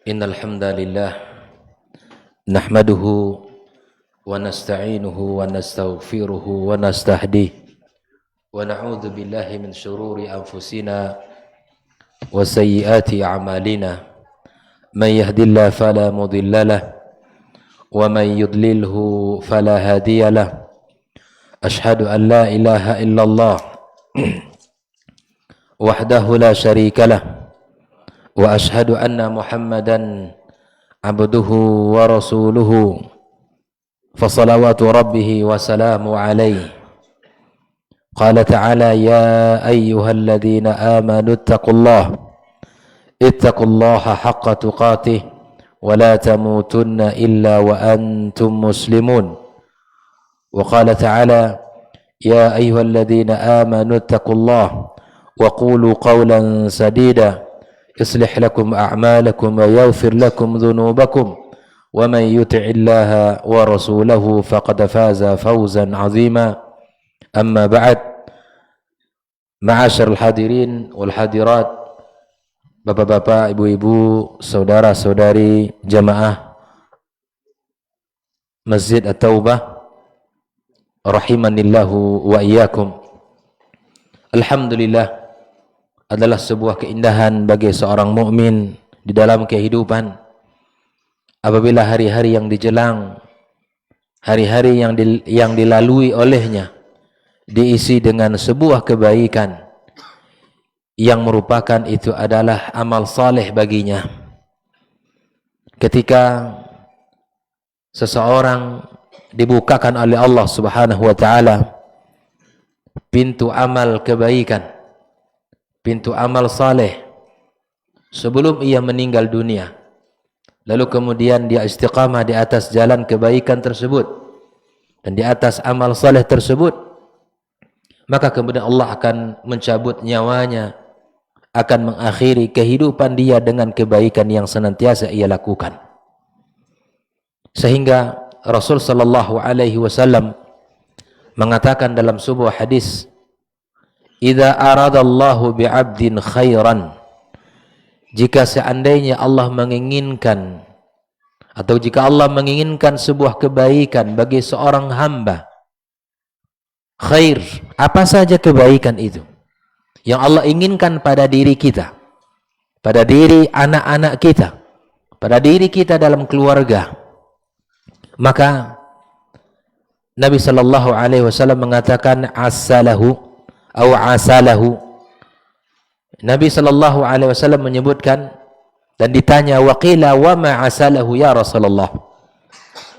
Innal hamdalillah nahmaduhu wa nasta'inuhu wa nastaghfiruhu wa nastahdihi wa na'udzu billahi min shururi anfusina wa sayyiati a'malina man yahdihillahu fala mudilla lahu wa man yudlilhu fala hadiya lahu ashhadu an la ilaha illallah wahdahu la syarika lahu wa ashhadu anna Muhammadan abduhu wa rasuluhu fa salawatu rabbih wa salamu alaihi qala ta'ala ya ayyuhalladzina amanu ittaqullaha haqqa tuqatih wa la tamutunna illa wa antum muslimun wa qala ta'ala ya ayyuhalladzina amanu ittaqullaha wa qulu qawlan sadida يصلح لكم أعمالكم ويغفر لكم ذنوبكم ومن يطع الله ورسوله فقد فاز فوزا عظيما أما بعد معاشر الحاضرين والحاضرات bapak-bapak, ibu-ibu, saudara-saudari jamaah Masjid At-Taubah rahimanillahu wa iyyakum. Alhamdulillah, adalah sebuah keindahan bagi seorang mukmin di dalam kehidupan apabila hari-hari yang dijelang, hari-hari yang dilalui olehnya diisi dengan sebuah kebaikan yang merupakan itu adalah amal saleh baginya. Ketika seseorang dibukakan oleh Allah Subhanahu wa taala pintu amal kebaikan, pintu amal saleh sebelum ia meninggal dunia, lalu kemudian dia istiqamah di atas jalan kebaikan tersebut dan di atas amal saleh tersebut, maka kemudian Allah akan mencabut nyawanya, akan mengakhiri kehidupan dia dengan kebaikan yang senantiasa ia lakukan. Sehingga Rasul sallallahu alaihi wasallam mengatakan dalam sebuah hadis, idza aradallahu bi'abdin khairan, jika seandainya Allah menginginkan atau jika Allah menginginkan sebuah kebaikan bagi seorang hamba, khair, apa saja kebaikan itu yang Allah inginkan pada diri kita, pada diri anak-anak kita, pada diri kita dalam keluarga, maka Nabi sallallahu alaihi wasallam mengatakan asalahu atau asalahu. Nabi sallallahu alaihi wasallam menyebutkan dan ditanya, waqila wa ma asalahu ya Rasulullah,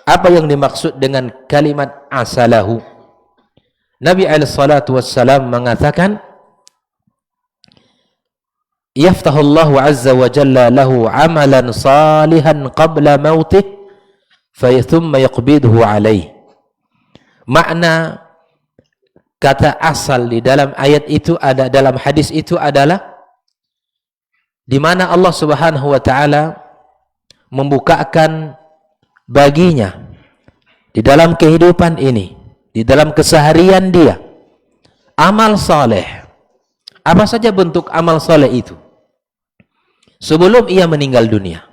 apa yang dimaksud dengan kalimat asalahu? Nabi alaihi salatu wassalam mengatakan, yaftahullahu azza wa jalla lahu amalan salihan qabla mautih fa thumma yaqbidhu alaihi. Makna kata asal di dalam ayat itu ada, dalam hadis itu adalah di mana Allah Subhanahu wa taala membukakan baginya di dalam kehidupan ini, di dalam keseharian dia, amal saleh. Apa saja bentuk amal saleh itu sebelum ia meninggal dunia.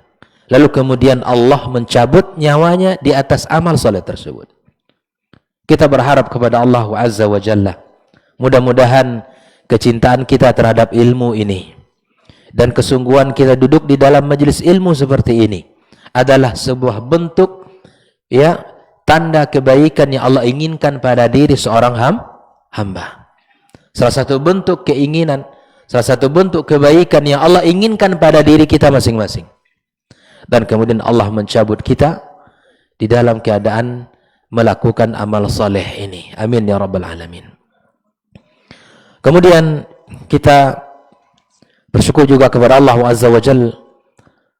Lalu kemudian Allah mencabut nyawanya di atas amal saleh tersebut. Kita berharap kepada Allah Azza wa Jalla, mudah-mudahan kecintaan kita terhadap ilmu ini dan kesungguhan kita duduk di dalam majelis ilmu seperti ini adalah sebuah bentuk tanda kebaikan yang Allah inginkan pada diri seorang hamba. Salah satu bentuk keinginan, salah satu bentuk kebaikan yang Allah inginkan pada diri kita masing-masing. Dan kemudian Allah mencabut kita di dalam keadaan melakukan amal saleh ini. Amin ya rabbal alamin. Kemudian kita bersyukur juga kepada Allah Azza wa Jalla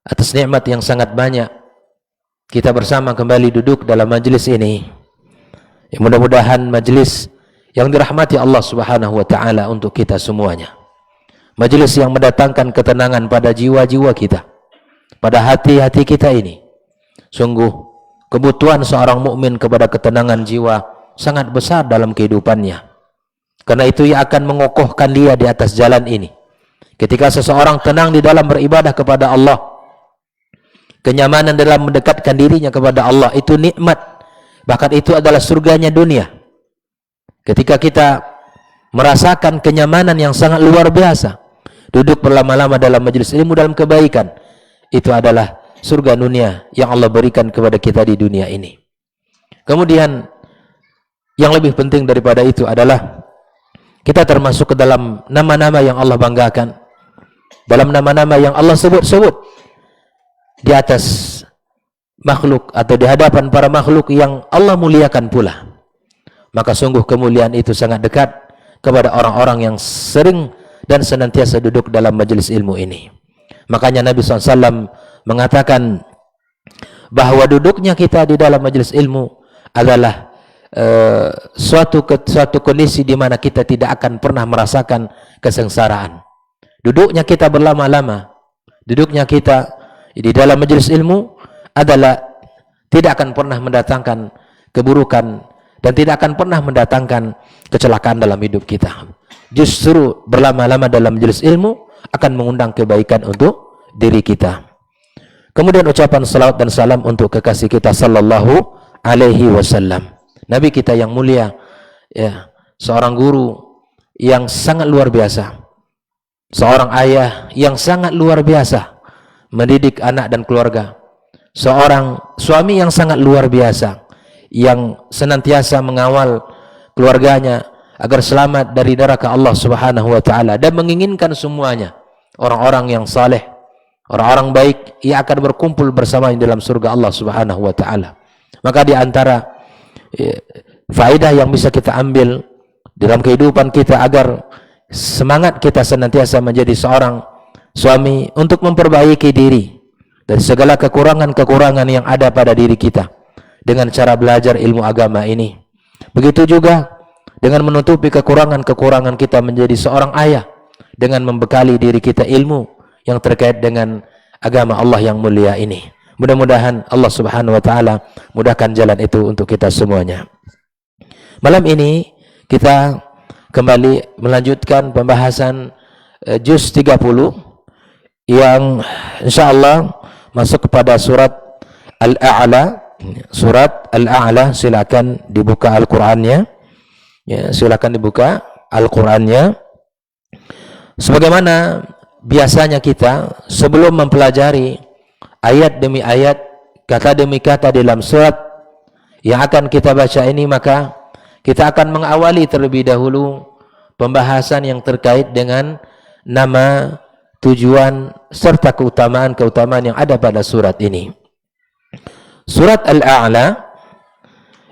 atas nikmat yang sangat banyak. Kita bersama kembali duduk dalam majlis ini. Ya, mudah-mudahan majlis yang dirahmati Allah Subhanahu wa taala untuk kita semuanya. Majlis yang mendatangkan ketenangan pada jiwa-jiwa kita, pada hati-hati kita ini. Sungguh kebutuhan seorang mukmin kepada ketenangan jiwa sangat besar dalam kehidupannya. Karena itu ia akan mengokohkan dia di atas jalan ini. Ketika seseorang tenang di dalam beribadah kepada Allah, kenyamanan dalam mendekatkan dirinya kepada Allah, itu nikmat. Bahkan itu adalah surganya dunia. Ketika kita merasakan kenyamanan yang sangat luar biasa, duduk berlama-lama dalam majelis ilmu dalam kebaikan, itu adalah surga dunia yang Allah berikan kepada kita di dunia ini. Kemudian yang lebih penting daripada itu adalah kita termasuk ke dalam nama-nama yang Allah banggakan, dalam nama-nama yang Allah sebut-sebut di atas makhluk atau di hadapan para makhluk yang Allah muliakan pula. Maka sungguh kemuliaan itu sangat dekat kepada orang-orang yang sering dan senantiasa duduk dalam majelis ilmu ini. Makanya Nabi SAW mengatakan bahwa duduknya kita di dalam majelis ilmu adalah suatu kondisi di mana kita tidak akan pernah merasakan kesengsaraan. Duduknya kita berlama-lama, duduknya kita di dalam majelis ilmu adalah tidak akan pernah mendatangkan keburukan dan tidak akan pernah mendatangkan kecelakaan dalam hidup kita. Justru berlama-lama dalam majelis ilmu akan mengundang kebaikan untuk diri kita. Kemudian ucapan salawat dan salam untuk kekasih kita sallallahu alaihi wasallam, Nabi kita yang mulia, ya, seorang guru yang sangat luar biasa, seorang ayah yang sangat luar biasa mendidik anak dan keluarga, seorang suami yang sangat luar biasa yang senantiasa mengawal keluarganya agar selamat dari neraka Allah Subhanahu wa taala dan menginginkan semuanya orang-orang yang saleh, orang-orang baik yang akan berkumpul bersama dalam surga Allah Subhanahu wa taala. Maka di antara faedah yang bisa kita ambil dalam kehidupan kita agar semangat kita senantiasa menjadi seorang suami untuk memperbaiki diri dari segala kekurangan-kekurangan yang ada pada diri kita dengan cara belajar ilmu agama ini. Begitu juga dengan menutupi kekurangan-kekurangan kita menjadi seorang ayah dengan membekali diri kita ilmu yang terkait dengan agama Allah yang mulia ini. Mudah-mudahan Allah Subhanahu wa taala mudahkan jalan itu untuk kita semuanya. Malam ini kita kembali melanjutkan pembahasan juz 30 yang insyaallah masuk kepada surat Al-A'la. Surat Al-A'la, silakan dibuka Al-Qur'annya. Ya, silakan dibuka Al-Qur'annya. Sebagaimana biasanya kita sebelum mempelajari ayat demi ayat, kata demi kata dalam surat yang akan kita baca ini, maka kita akan mengawali terlebih dahulu pembahasan yang terkait dengan nama, tujuan serta keutamaan-keutamaan yang ada pada surat ini. Surat Al-A'la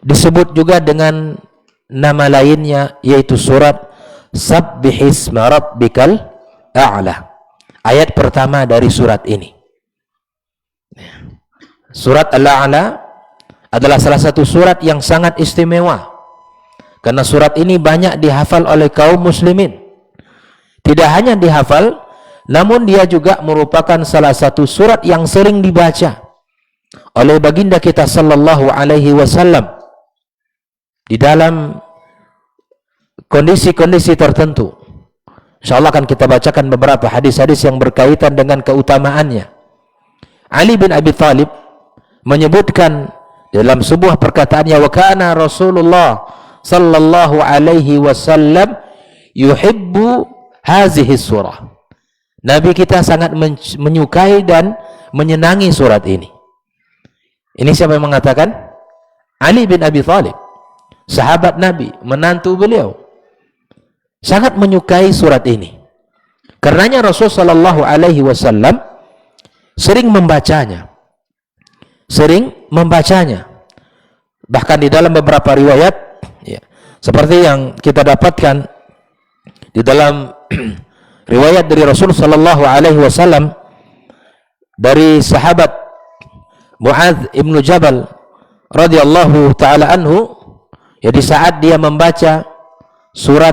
disebut juga dengan nama lainnya, yaitu surat Sabbihisma Rabbikal A'la. Ayat pertama dari surat ini. Surat Al-A'la adalah salah satu surat yang sangat istimewa, karena surat ini banyak dihafal oleh kaum muslimin. Tidak hanya dihafal, namun dia juga merupakan salah satu surat yang sering dibaca oleh baginda kita sallallahu alaihi wasallam di dalam kondisi-kondisi tertentu. Insyaallah akan kita bacakan beberapa hadis-hadis yang berkaitan dengan keutamaannya. Ali bin Abi Thalib menyebutkan dalam sebuah perkataannya, wa kana Rasulullah sallallahu alaihi wasallam yuhibbu hazihi surah. Nabi kita sangat menyukai dan menyenangi surat ini. Ini siapa yang mengatakan? Ali bin Abi Thalib, sahabat Nabi, menantu beliau, sangat menyukai surat ini. Karenanya Rasul sallallahu alaihi wasallam sering membacanya. Bahkan di dalam beberapa riwayat, ya, seperti yang kita dapatkan di dalam riwayat dari Rasul sallallahu alaihi wasallam dari sahabat Mu'adz ibnu Jabal radhiyallahu taala anhu, ya, di saat dia membaca surat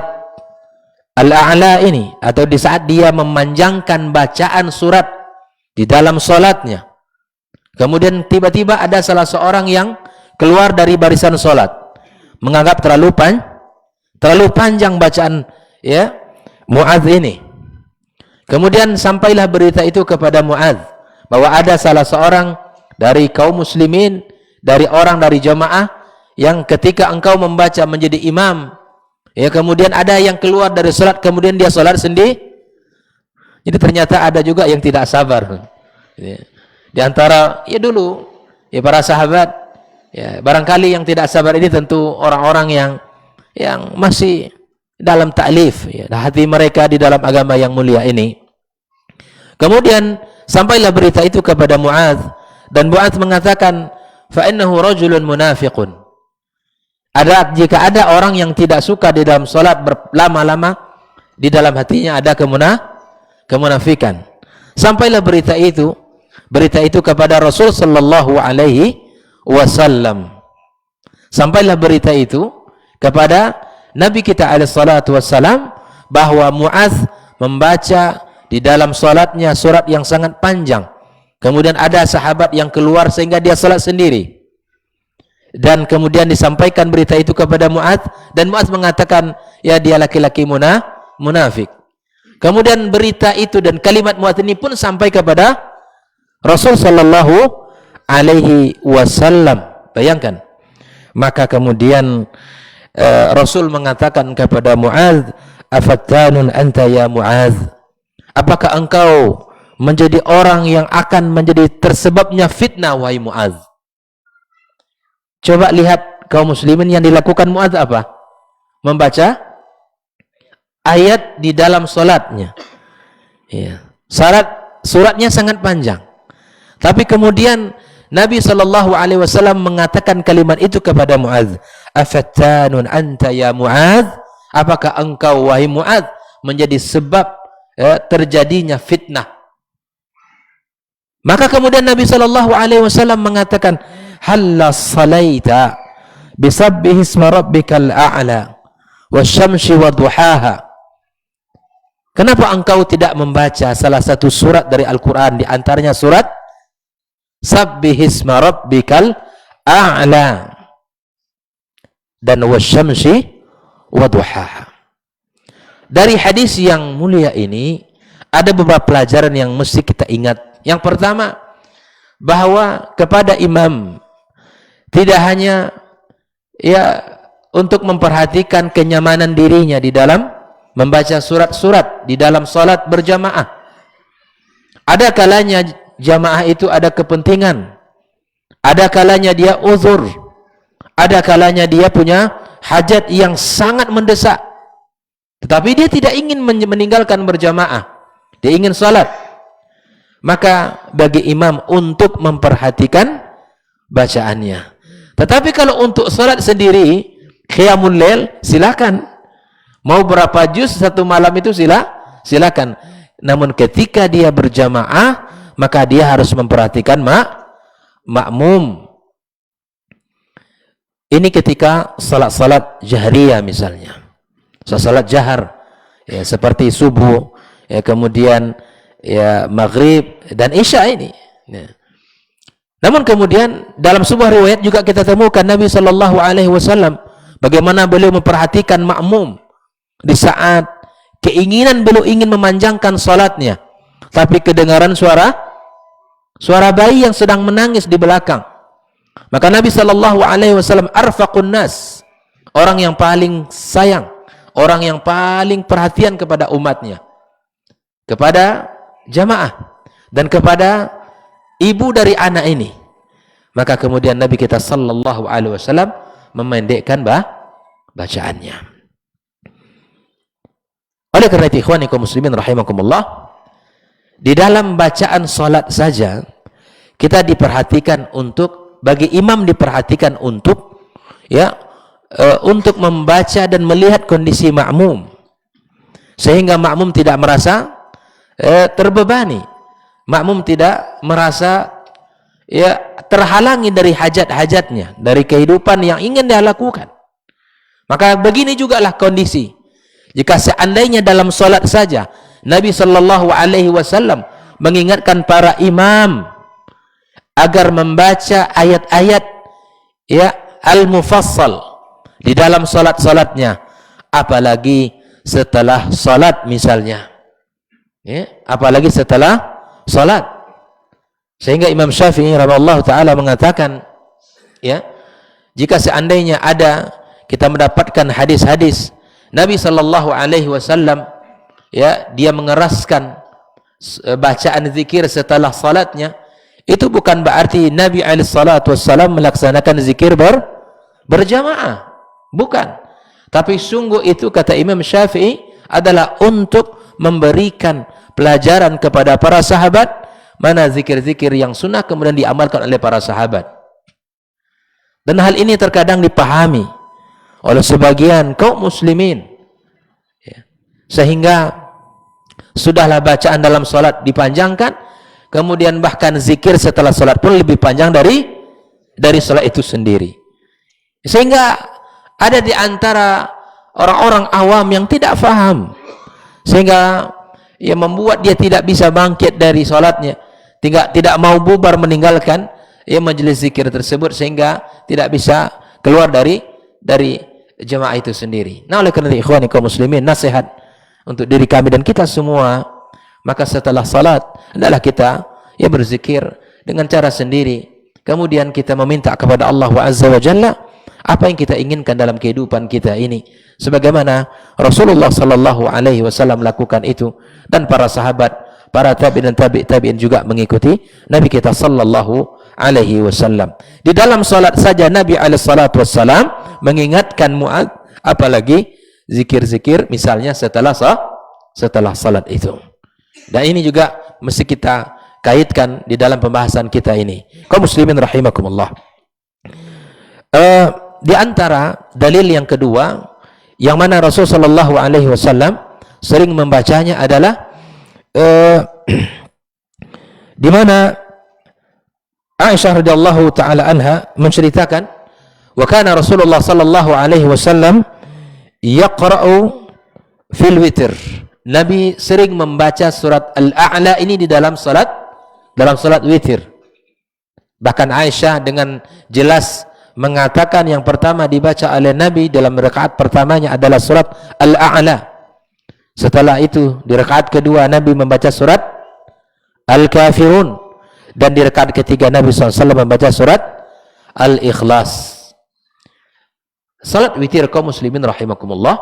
Al-A'la ini, atau di saat dia memanjangkan bacaan surat di dalam salatnya, kemudian tiba-tiba ada salah seorang yang keluar dari barisan salat, menganggap terlalu panjang bacaan, ya, Mu'adz ini. Kemudian sampailah berita itu kepada Mu'adz bahwa ada salah seorang dari kaum muslimin, dari orang, dari jamaah, yang ketika engkau membaca menjadi imam, ya kemudian ada yang keluar dari salat, kemudian dia salat sendiri. Jadi ternyata ada juga yang tidak sabar. Ya. Di antara ya dulu ya para sahabat, ya barangkali yang tidak sabar ini tentu orang-orang yang masih dalam ta'lif, ya, hati mereka di dalam agama yang mulia ini. Kemudian sampailah berita itu kepada Mu'adz, dan Mu'adz mengatakan, fa innahu rajulun munafiqun. Jika ada orang yang tidak suka di dalam salat berlama-lama, di dalam hatinya ada kemunafikan. Sampailah berita itu kepada Rasul sallallahu alaihi wasallam. Sampailah berita itu kepada Nabi kita alaihi salatu wassalam, bahwa Mu'adz membaca di dalam salatnya surat yang sangat panjang. Kemudian ada sahabat yang keluar sehingga dia salat sendiri. Dan kemudian disampaikan berita itu kepada Mu'adz, dan Mu'adz mengatakan, ya dia laki-laki munafik. Kemudian berita itu dan kalimat Mu'adz ini pun sampai kepada Rasul sallallahu alaihi wasallam. Bayangkan. Maka kemudian Rasul mengatakan kepada Mu'adz, afattanun anta ya Mu'adz, apakah engkau menjadi orang yang akan menjadi tersebabnya fitnah wahai Mu'adz? Coba lihat kaum muslimin yang dilakukan Mu'adz apa? Membaca ayat di dalam salatnya. Ya. Suratnya sangat panjang. Tapi kemudian Nabi SAW mengatakan kalimat itu kepada Mu'adz, afattanun anta ya Mu'adz, apakah engkau wahai Mu'adz menjadi sebab terjadinya fitnah? Maka kemudian Nabi SAW mengatakan, halla salaita bisabbihi isma rabbikal a'la wasyamsi wa duhaha. Kenapa engkau tidak membaca salah satu surat dari Al-Quran, di antaranya surat Sabbihisma rabbikal a'la dan wasyamsi wa duhaha. Dari hadis yang mulia ini ada beberapa pelajaran yang mesti kita ingat. Yang pertama, bahwa kepada imam tidak hanya ya untuk memperhatikan kenyamanan dirinya di dalam membaca surat-surat di dalam salat berjamaah. Ada kalanya jamaah itu ada kepentingan, ada kalanya dia uzur, ada kalanya dia punya hajat yang sangat mendesak, tetapi dia tidak ingin meninggalkan berjamaah, dia ingin salat. Maka bagi imam untuk memperhatikan bacaannya. Tetapi kalau untuk salat sendiri, qiyamul lail, silakan. Mau berapa juz satu malam itu silakan. Namun ketika dia berjamaah, maka dia harus memperhatikan makmum. Ini ketika salat-salat jahriyah misalnya. Salat jahar, ya, seperti subuh, ya, kemudian ya maghrib dan isya ini. Ya. Namun kemudian dalam sebuah riwayat juga kita temukan Nabi sallallahu alaihi wasallam bagaimana beliau memperhatikan makmum di saat keinginan beliau ingin memanjangkan salatnya, tapi kedengaran suara bayi yang sedang menangis di belakang. Maka Nabi sallallahu alaihi wasallam arfaqun nas, orang yang paling sayang, orang yang paling perhatian kepada umatnya, kepada jamaah dan kepada ibu dari anak ini. Maka kemudian Nabi kita sallallahu alaihi wasallam memendekkan bacaannya. Oleh karena itu ikhwani kaum muslimin rahimakumullah, di dalam bacaan salat saja kita diperhatikan untuk, bagi imam diperhatikan untuk ya untuk membaca dan melihat kondisi makmum sehingga makmum tidak merasa terbebani, makmum tidak merasa ya terhalangi dari hajat-hajatnya, dari kehidupan yang ingin dia lakukan. Maka begini jugalah kondisi jika seandainya dalam salat saja Nabi sallallahu alaihi wasallam mengingatkan para imam agar membaca ayat-ayat ya al-mufassal di dalam salat-salatnya, apalagi setelah salat misalnya. Ya, apalagi setelah salat. Sehingga Imam Syafi'i radhiyallahu taala mengatakan, ya, jika seandainya ada kita mendapatkan hadis-hadis Nabi sallallahu alaihi wasallam, ya, dia mengeraskan bacaan zikir setelah salatnya, itu bukan berarti Nabi alaihi salatu wasallam melaksanakan zikir berjamaah, bukan. Tapi sungguh itu, kata Imam Syafi'i, adalah untuk memberikan pelajaran kepada para sahabat mana zikir-zikir yang sunnah kemudian diamalkan oleh para sahabat. Dan hal ini terkadang dipahami oleh sebagian kaum muslimin, ya, sehingga sudahlah bacaan dalam salat dipanjangkan, kemudian bahkan zikir setelah salat pun lebih panjang dari salat itu sendiri. Sehingga ada di antara orang-orang awam yang tidak faham, sehingga ia membuat dia tidak bisa bangkit dari salatnya, tidak mau bubar meninggalkan majelis zikir tersebut, sehingga tidak bisa keluar dari jemaah itu sendiri. Nah, oleh karena itu, ikhwani kaum muslimin, nasihat untuk diri kami dan kita semua, maka setelah salat hendaklah kita berzikir dengan cara sendiri, kemudian kita meminta kepada Allah Azza wa Jalla apa yang kita inginkan dalam kehidupan kita ini, sebagaimana Rasulullah sallallahu alaihi wasallam lakukan itu, dan para sahabat, para tabi'in dan tabi'in juga mengikuti Nabi kita sallallahu alaihi wasallam. Di dalam salat saja Nabi alaihi salatu wasallam mengingatkan Mu'adz, apalagi zikir-zikir misalnya setelah salat itu. Dan ini juga mesti kita kaitkan di dalam pembahasan kita ini. Kaum muslimin rahimakumullah. Di antara dalil yang kedua yang mana Rasul sallallahu alaihi wasallam sering membacanya adalah di mana Aisyah radhiyallahu taala anha menceritakan, wa kana Rasulullah sallallahu alaihi wasallam yaqra'u fil witr. Nabi sering membaca surat Al-A'la ini di dalam salat witir. Bahkan Aisyah dengan jelas mengatakan yang pertama dibaca oleh Nabi dalam rakaat pertamanya adalah surat Al-A'la. Setelah itu di rakaat kedua Nabi membaca surat Al-Kafirun, dan di rakaat ketiga Nabi SAW membaca surat Al-Ikhlas. Salat witir kaum muslimin rahimakumullah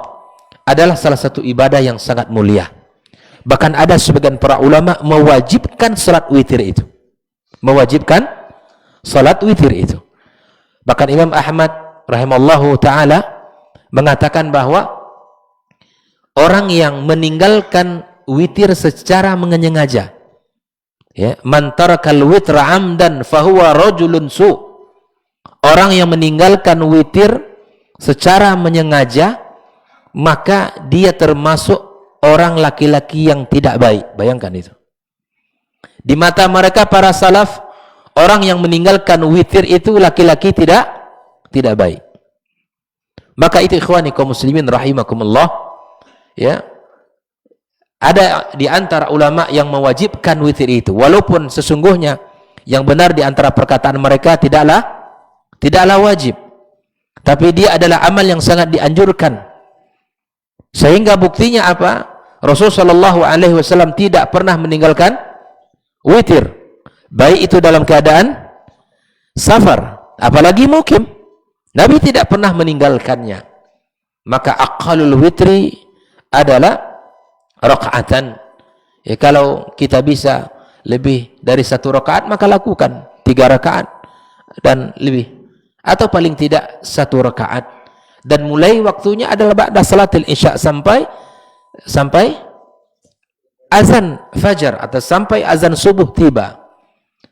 adalah salah satu ibadah yang sangat mulia. Bahkan ada sebagian para ulama mewajibkan salat witir itu. Mewajibkan salat witir itu. Bahkan Imam Ahmad rahimallahu taala mengatakan bahwa orang yang meninggalkan witir secara menyengaja, ya, man tarakal witra amdan fahuwa rajulun su. Orang yang meninggalkan witir secara menyengaja, maka dia termasuk orang laki-laki yang tidak baik. Bayangkan itu. Di mata mereka para salaf, orang yang meninggalkan witir itu laki-laki tidak baik. Maka itu ikhwani kaum muslimin rahimakumullah, ya, ada di antara ulama yang mewajibkan witir itu, walaupun sesungguhnya yang benar di antara perkataan mereka tidaklah wajib, tapi dia adalah amal yang sangat dianjurkan. Sehingga buktinya apa? Rasul sallallahu alaihi wasallam tidak pernah meninggalkan witir, baik itu dalam keadaan safar, apalagi mukim. Nabi tidak pernah meninggalkannya. Maka aqallul witri adalah rakaatan. Ya, kalau kita bisa lebih dari 1 rakaat, maka lakukan 3 rakaat dan lebih, atau paling tidak 1 rakaat. Dan mulai waktunya adalah ba'da salatil isya sampai azan fajar atau sampai azan subuh tiba.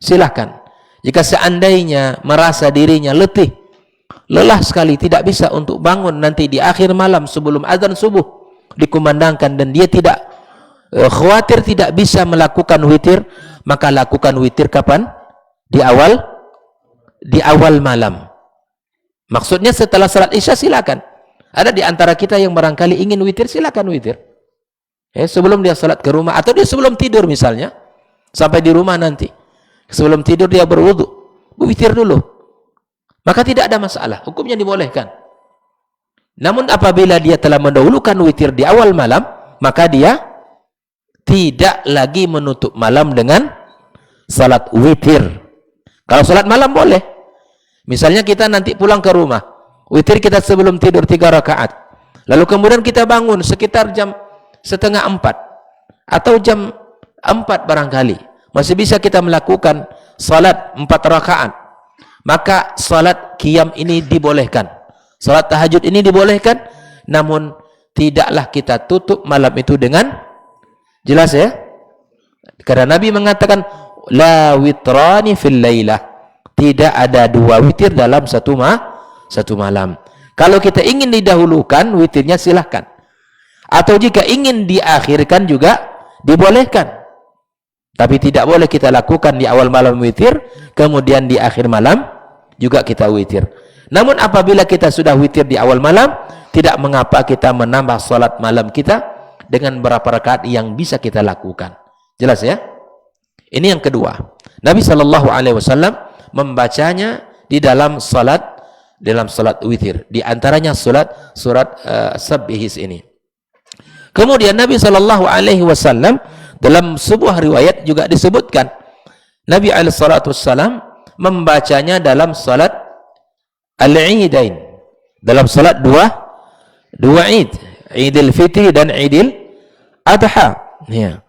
Silahkan. Jika seandainya merasa dirinya letih, lelah sekali, tidak bisa untuk bangun nanti di akhir malam sebelum azan subuh dikumandangkan, dan dia tidak khawatir tidak bisa melakukan witir, maka lakukan witir kapan? Di awal malam. Maksudnya setelah salat isya silakan. Ada di antara kita yang barangkali ingin witir, silakan witir. Sebelum dia salat ke rumah, atau dia sebelum tidur misalnya, sampai di rumah nanti. Sebelum tidur dia berwudu, witir dulu. Maka tidak ada masalah, hukumnya dibolehkan. Namun apabila dia telah mendahulukan witir di awal malam, maka dia tidak lagi menutup malam dengan salat witir. Kalau salat malam boleh. Misalnya kita nanti pulang ke rumah, witir kita sebelum tidur 3 rakaat. Lalu kemudian kita bangun sekitar jam setengah 4 atau jam 4 barangkali. Masih bisa kita melakukan salat 4 rakaat. Maka salat qiyam ini dibolehkan. Salat tahajud ini dibolehkan, namun tidaklah kita tutup malam itu dengan jelas ya. Karena Nabi mengatakan la witrani fil lailah. Tidak ada 2 witir dalam satu malam. Kalau kita ingin didahulukan witirnya silahkan. Atau jika ingin diakhirkan juga dibolehkan. Tapi tidak boleh kita lakukan di awal malam witir, kemudian di akhir malam juga kita witir. Namun apabila kita sudah witir di awal malam, tidak mengapa kita menambah salat malam kita dengan berapa rakaat yang bisa kita lakukan. Jelas ya? Ini yang kedua. Nabi SAW membacanya di dalam salat witir. Di antaranya surat Sabbihis ini. Kemudian Nabi SAW dalam sebuah riwayat juga disebutkan Nabi SAW membacanya dalam salat Al-Idain, dalam salat dua Id, Idul Fitri dan Idul Adha. Ya.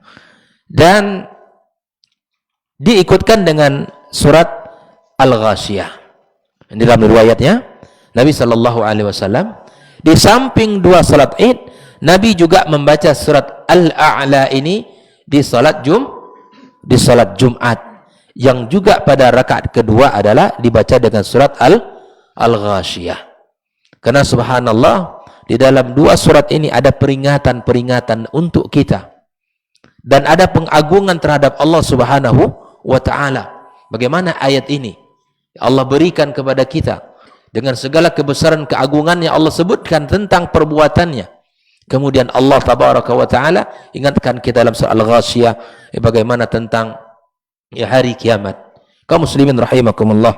Dan diikutkan dengan surat Al-Ghashiyah. Di dalam riwayatnya Nabi SAW di samping 2 salat Id, Nabi juga membaca surat Al-A'la ini di salat Jumat, yang juga pada rakaat kedua adalah dibaca dengan surat Al-Ghashiyah. Karena subhanallah, di dalam 2 surat ini ada peringatan-peringatan untuk kita, dan ada pengagungan terhadap Allah Subhanahu wa ta'ala. Bagaimana ayat ini Allah berikan kepada kita dengan segala kebesaran keagungannya, Allah sebutkan tentang perbuatannya. Kemudian Allah tabaraka wa ta'ala ingatkan kita dalam surah Al-Ghashiyah bagaimana tentang hari kiamat. Kaum muslimin rahimakumullah.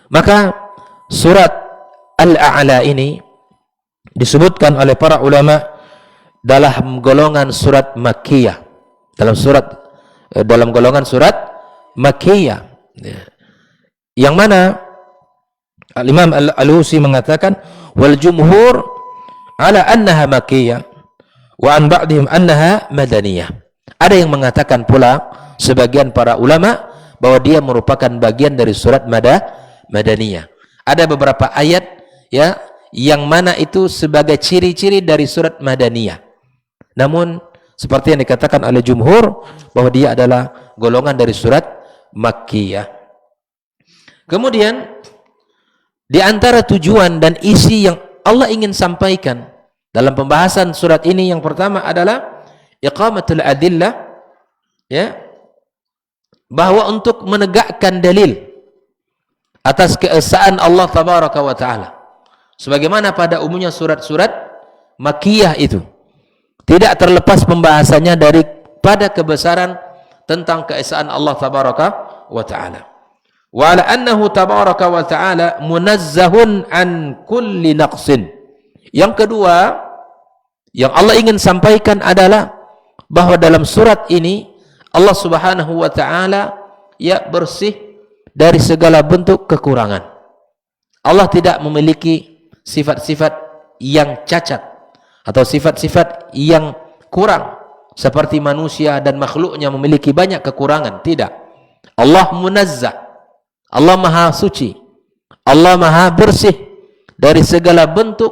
Maka surat Al-A'la ini disebutkan oleh para ulama dalam golongan surat Makkiyah, dalam golongan surat Makkiyah, yang mana Al-Imam Al-Alusi mengatakan wal jumhur ala annaha Makkiyah wa an ba'dihim annaha Madaniyah. Ada yang mengatakan pula sebagian para ulama bahwa dia merupakan bagian dari surat Madaniyah. Ada beberapa ayat ya yang mana itu sebagai ciri-ciri dari surat Madaniyah. Namun seperti yang dikatakan oleh jumhur bahwa dia adalah golongan dari surat Makkiyah. Kemudian di antara tujuan dan isi yang Allah ingin sampaikan dalam pembahasan surat ini, yang pertama adalah iqamatul adillah, ya, bahwa untuk menegakkan dalil atas keesaan Allah tabaraka wa taala, sebagaimana pada umumnya surat-surat Makkiyah itu tidak terlepas pembahasannya daripada kebesaran tentang keesaan Allah tabaraka wa taala. Wa ala annahu tabaraka wa ta'ala munazzahun an kulli naqsin. Yang kedua yang Allah ingin sampaikan adalah bahwa dalam surat ini Allah subhanahu wa ta'ala ya bersih dari segala bentuk kekurangan. Allah tidak memiliki sifat-sifat yang cacat atau sifat-sifat yang kurang seperti manusia dan makhluknya memiliki banyak kekurangan. Tidak. Allah munazzah, Allah maha suci, Allah maha bersih dari segala bentuk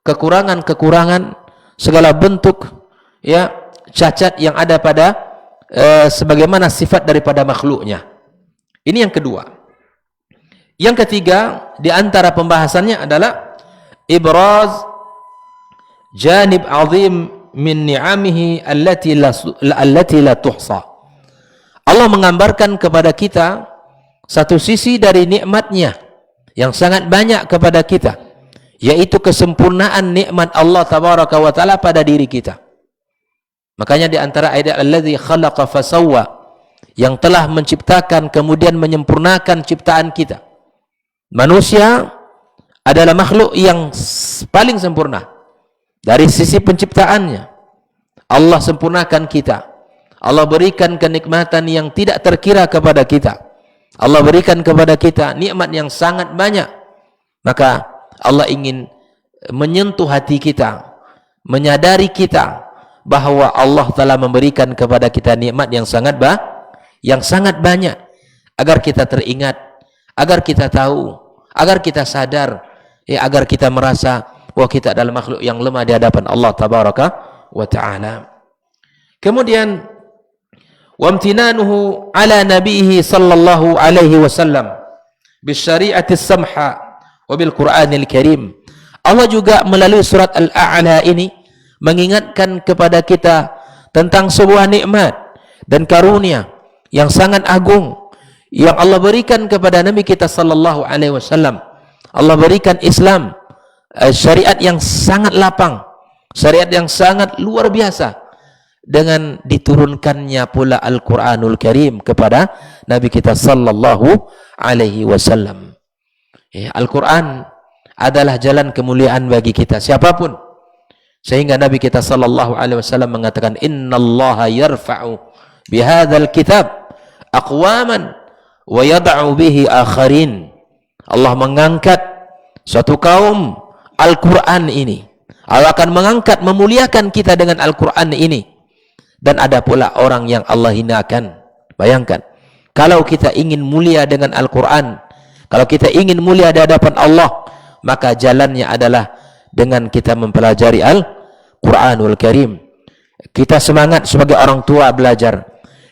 kekurangan-kekurangan, segala bentuk ya cacat yang ada pada sebagaimana sifat daripada makhluknya. Ini yang kedua. Yang ketiga di antara pembahasannya adalah ibraz janib azim min ni'amihi allati la tuhsa. Allah menggambarkan kepada kita satu sisi dari nikmatnya yang sangat banyak kepada kita, yaitu kesempurnaan nikmat Allah tabaraka wa taala pada diri kita. Makanya di antara ayat allazi khalaqa fasawwa, yang telah menciptakan kemudian menyempurnakan ciptaan kita. Manusia adalah makhluk yang paling sempurna dari sisi penciptaannya. Allah sempurnakan kita, Allah berikan kenikmatan yang tidak terkira kepada kita. Allah berikan kepada kita nikmat yang sangat banyak. Maka Allah ingin menyentuh hati kita, menyadari kita bahwa Allah telah memberikan kepada kita nikmat yang sangat banyak, agar kita teringat, agar kita tahu, agar kita sadar, agar kita merasa bahwa kita adalah makhluk yang lemah di hadapan Allah tabaraka wa ta'ala. Kemudian wamtinanuhu ala nabihi sallallahu alaihi wasallam bisyari'ati samha wa bil Qur'anil Karim. Allah juga melalui surat Al-A'la ini mengingatkan kepada kita tentang sebuah nikmat dan karunia yang sangat agung yang Allah berikan kepada Nabi kita sallallahu alaihi wasallam. Allah berikan Islam, syariat yang sangat lapang, syariat yang sangat luar biasa, dengan diturunkannya pula Al-Quranul Karim kepada Nabi kita sallallahu alaihi wasallam. Al-Quran adalah jalan kemuliaan bagi kita siapapun, sehingga Nabi kita sallallahu alaihi wasallam mengatakan, innallaha yarfa'u bihadzal kitab aqwaman wa yad'u bihi akharin. Allah mengangkat suatu kaum Al-Quran ini. Allah akan mengangkat, memuliakan kita dengan Al-Quran ini. Dan ada pula orang yang Allah hinakan. Bayangkan, kalau kita ingin mulia dengan Al-Quran, kalau kita ingin mulia di hadapan Allah, maka jalannya adalah dengan kita mempelajari Al-Quranul Karim. Kita semangat sebagai orang tua belajar.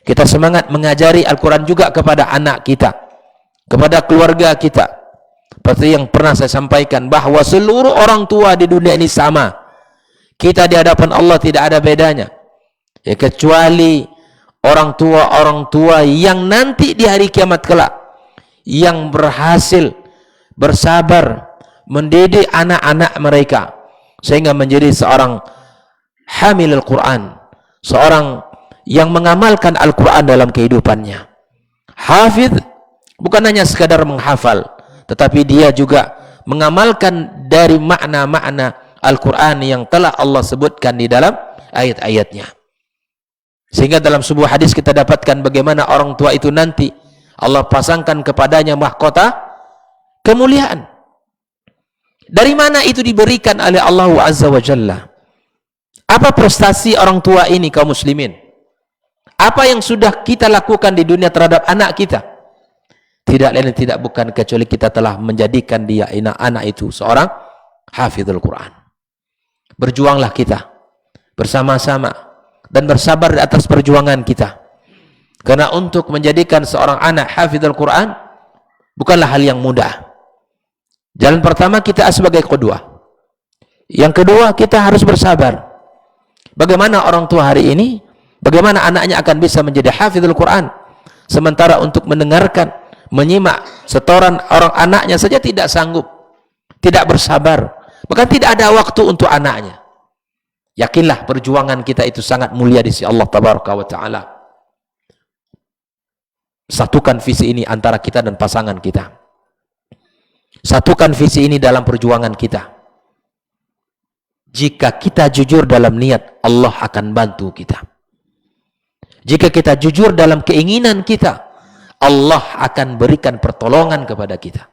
Kita semangat mengajari Al-Quran juga kepada anak kita, kepada keluarga kita. Seperti yang pernah saya sampaikan, bahwa seluruh orang tua di dunia ini sama. Kita di hadapan Allah tidak ada bedanya. Kecuali orang tua yang nanti di hari kiamat kelak, yang berhasil bersabar mendidik anak-anak mereka sehingga menjadi seorang hamil Al-Quran, seorang yang mengamalkan Al-Quran dalam kehidupannya. Hafidh bukan hanya sekadar menghafal, tetapi dia juga mengamalkan dari makna-makna Al-Quran yang telah Allah sebutkan di dalam ayat-ayatnya. Sehingga dalam sebuah hadis kita dapatkan bagaimana orang tua itu nanti Allah pasangkan kepadanya mahkota kemuliaan. Dari mana itu diberikan oleh Allah Azza wa Jalla? Apa prestasi orang tua ini kaum muslimin? Apa yang sudah kita lakukan di dunia terhadap anak kita? Tidak lain tidak bukan kecuali kita telah menjadikan dia, anak itu, seorang hafizul Quran. Berjuanglah kita bersama-sama dan bersabar di atas perjuangan kita. Karena untuk menjadikan seorang anak hafizul Quran bukanlah hal yang mudah. Jalan pertama, kita sebagai qudwah. Yang kedua, kita harus bersabar. Bagaimana orang tua hari ini, bagaimana anaknya akan bisa menjadi hafizul Quran, sementara untuk mendengarkan, menyimak setoran orang anaknya saja tidak sanggup, tidak bersabar, bahkan tidak ada waktu untuk anaknya. Yakinlah perjuangan kita itu sangat mulia di sisi Allah tabaraka wa ta'ala. Satukan visi ini antara kita dan pasangan kita. Satukan visi ini dalam perjuangan kita. Jika kita jujur dalam niat, Allah akan bantu kita. Jika kita jujur dalam keinginan kita, Allah akan berikan pertolongan kepada kita.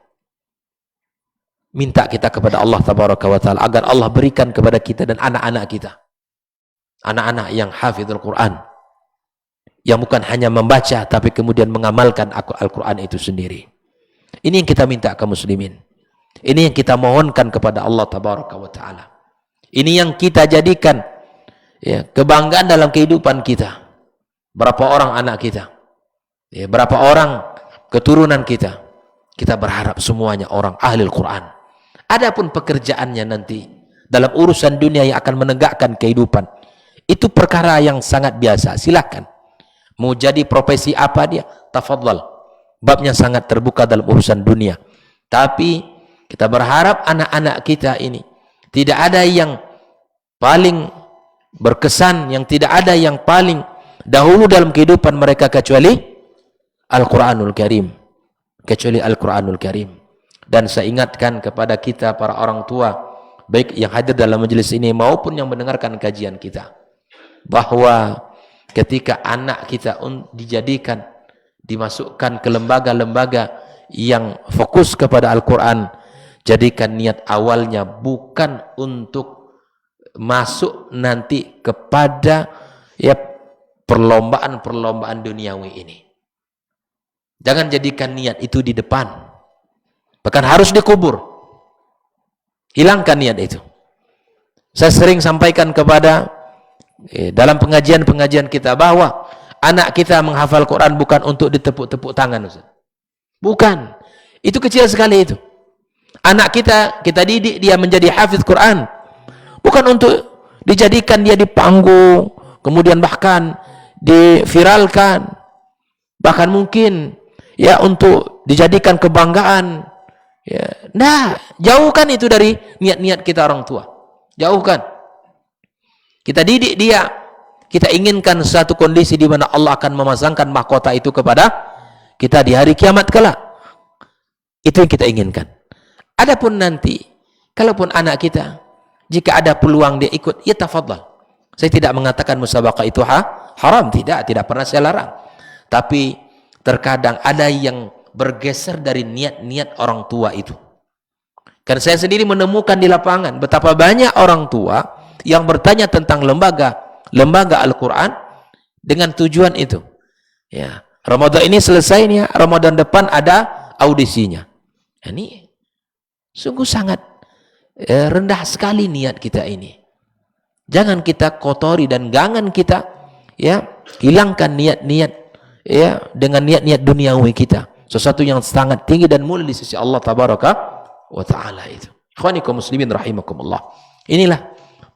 Minta kita kepada Allah tabaraka wa ta'ala agar Allah berikan kepada kita dan anak-anak kita, anak-anak yang hafizul Quran, yang bukan hanya membaca tapi kemudian mengamalkan Al-Quran itu sendiri. Ini yang kita minta kaum muslimin. Ini yang kita mohonkan kepada Allah tabaraka wa ta'ala. Ini yang kita jadikan kebanggaan dalam kehidupan kita. Berapa orang anak kita, berapa orang keturunan kita, kita berharap semuanya orang ahli Al-Quran. Adapun pekerjaannya nanti dalam urusan dunia yang akan menegakkan kehidupan, itu perkara yang sangat biasa. Silakan mau jadi profesi apa dia, tafadhal, babnya sangat terbuka dalam urusan dunia. Tapi kita berharap anak-anak kita ini tidak ada yang paling berkesan, yang tidak ada yang paling dahulu dalam kehidupan mereka kecuali Al-Quranul Karim, kecuali Al-Quranul Karim. Dan saya ingatkan kepada kita para orang tua, baik yang hadir dalam majelis ini maupun yang mendengarkan kajian kita, bahwa ketika anak kita dijadikan, dimasukkan ke lembaga-lembaga yang fokus kepada Al-Quran, jadikan niat awalnya bukan untuk masuk nanti kepada ya perlombaan-perlombaan duniawi ini. Jangan jadikan niat itu di depan, bahkan harus dikubur. Hilangkan niat itu. Saya sering sampaikan kepada dalam pengajian-pengajian kita bahwa anak kita menghafal Quran bukan untuk ditepuk-tepuk tangan, Ustaz. Bukan. Itu kecil sekali itu. Anak kita didik dia menjadi hafiz Quran. Bukan untuk dijadikan dia di panggung, kemudian bahkan diviralkan. Bahkan mungkin ya untuk dijadikan kebanggaan. Ya, nah, jauhkan itu dari niat-niat kita orang tua. Jauhkan. Kita didik dia, kita inginkan suatu kondisi di mana Allah akan memasangkan mahkota itu kepada kita di hari kiamat kelak. Itu yang kita inginkan. Adapun nanti, kalaupun anak kita, jika ada peluang dia ikut, ya tafadhal. Saya tidak mengatakan musabaqah itu haram, tidak pernah saya larang. Tapi terkadang ada yang bergeser dari niat-niat orang tua itu. Karena saya sendiri menemukan di lapangan betapa banyak orang tua yang bertanya tentang lembaga Al-Quran dengan tujuan itu. Ya, Ramadan ini selesainya, Ramadan depan ada audisinya. Ini sungguh sangat rendah sekali niat kita ini. Jangan kita kotori dan jangan kita ya hilangkan niat-niat ya dengan niat-niat duniawi kita. Sesuatu yang sangat tinggi dan mulia di sisi Allah Tabaraka wa ta'ala itu. Ikhwanikum muslimin rahimakumullah. Inilah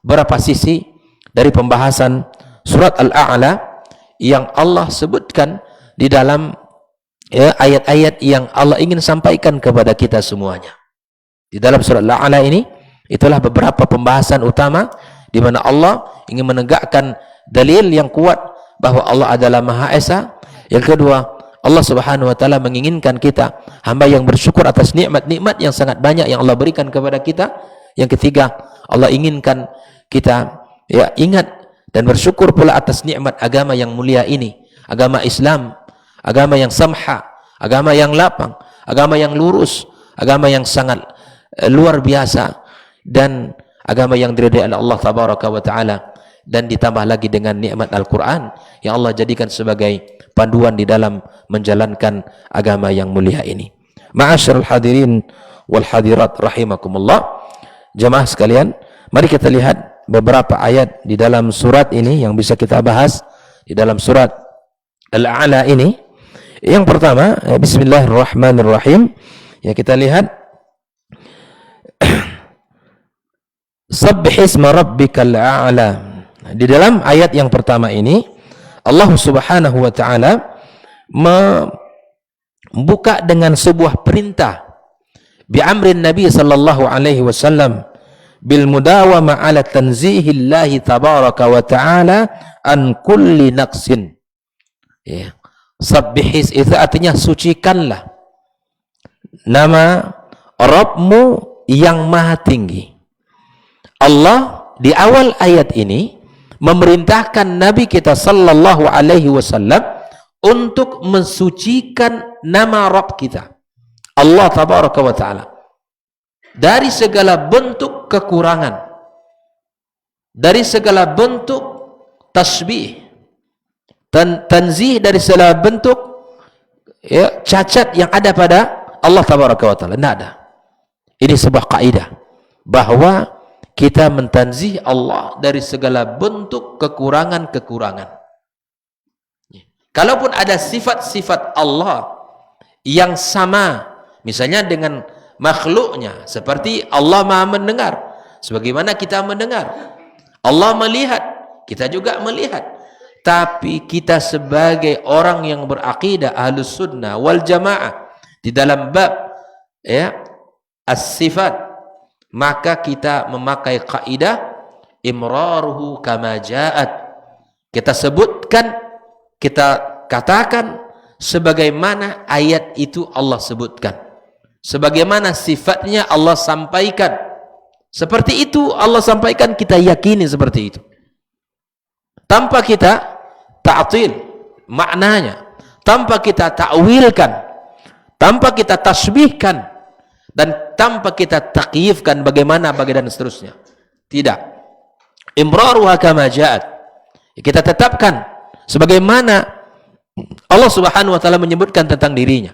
beberapa sisi dari pembahasan surat Al-A'la yang Allah sebutkan di dalam ayat-ayat yang Allah ingin sampaikan kepada kita semuanya. Di dalam surat Al-A'la ini, itulah beberapa pembahasan utama di mana Allah ingin menegakkan dalil yang kuat bahwa Allah adalah Maha Esa. Yang kedua, Allah Subhanahu wa taala menginginkan kita hamba yang bersyukur atas nikmat-nikmat yang sangat banyak yang Allah berikan kepada kita. Yang ketiga, Allah inginkan kita ya ingat dan bersyukur pula atas nikmat agama yang mulia ini, agama Islam, agama yang samha, agama yang lapang, agama yang lurus, agama yang sangat luar biasa, dan agama yang diridai oleh Allah Tabaraka wa taala, dan ditambah lagi dengan nikmat Al-Quran yang Allah jadikan sebagai panduan di dalam menjalankan agama yang mulia ini. Ma'asyiral hadirin wal hadirat rahimakumullah. Jemaah sekalian, mari kita lihat beberapa ayat di dalam surat ini yang bisa kita bahas di dalam surat Al-A'la ini. Yang pertama, bismillahirrahmanirrahim. Ya, kita lihat Sabbihisma rabbikal a'la. Di dalam ayat yang pertama ini Allah Subhanahu wa taala membuka dengan sebuah perintah bi amrin Nabi sallallahu alaihi wasallam bil mudawama ala tanzihillahi tabaraka wa taala an kulli naqsin. Ya. Sabbihis itu artinya sucikanlah nama Rabbmu yang maha tinggi. Allah di awal ayat ini memerintahkan Nabi kita sallallahu alaihi wasallam untuk mensucikan nama Rabb kita, Allah Tabaraka wa taala, dari segala bentuk kekurangan, dari segala bentuk tasbih, tanzih dari segala bentuk ya, cacat yang ada pada Allah Tabaraka wa taala. Tidak ada. Ini sebuah kaidah bahwa kita mentanzih Allah dari segala bentuk kekurangan-kekurangan. Kalaupun ada sifat-sifat Allah yang sama, misalnya dengan makhluknya, seperti Allah maha mendengar, sebagaimana kita mendengar. Allah melihat, kita juga melihat. Tapi kita sebagai orang yang berakidah Ahlus Sunnah wal Jamaah di dalam bab ya as-sifat, maka kita memakai kaidah imraruhu kama ja'at. Kita sebutkan, kita katakan sebagaimana ayat itu Allah sebutkan, sebagaimana sifatnya Allah sampaikan. Seperti itu Allah sampaikan, kita yakini seperti itu, tanpa kita ta'til maknanya, tanpa kita ta'wilkan, tanpa kita tasbihkan, dan tanpa kita takyifkan bagaimana dan seterusnya. Tidak. Imraruha kama ja'at. Kita tetapkan sebagaimana Allah Subhanahu wa taala menyebutkan tentang dirinya.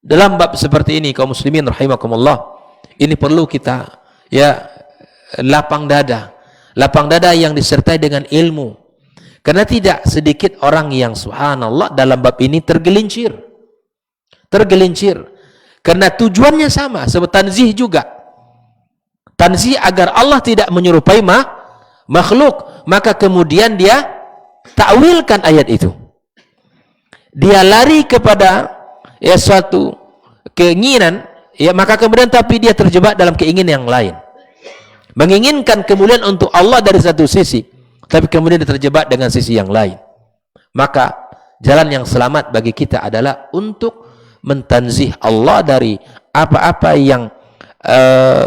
Dalam bab seperti ini kaum muslimin rahimakumullah, ini perlu kita lapang dada. Lapang dada yang disertai dengan ilmu. Karena tidak sedikit orang yang subhanallah dalam bab ini tergelincir. Karena tujuannya sama, sebut tanzih juga. Tanzih agar Allah tidak menyerupai makhluk. Maka kemudian dia takwilkan ayat itu. Dia lari kepada suatu keinginan, maka kemudian tapi dia terjebak dalam keinginan yang lain. Menginginkan kemuliaan untuk Allah dari satu sisi, tapi kemudian dia terjebak dengan sisi yang lain. Maka jalan yang selamat bagi kita adalah untuk mentanzih Allah dari apa-apa yang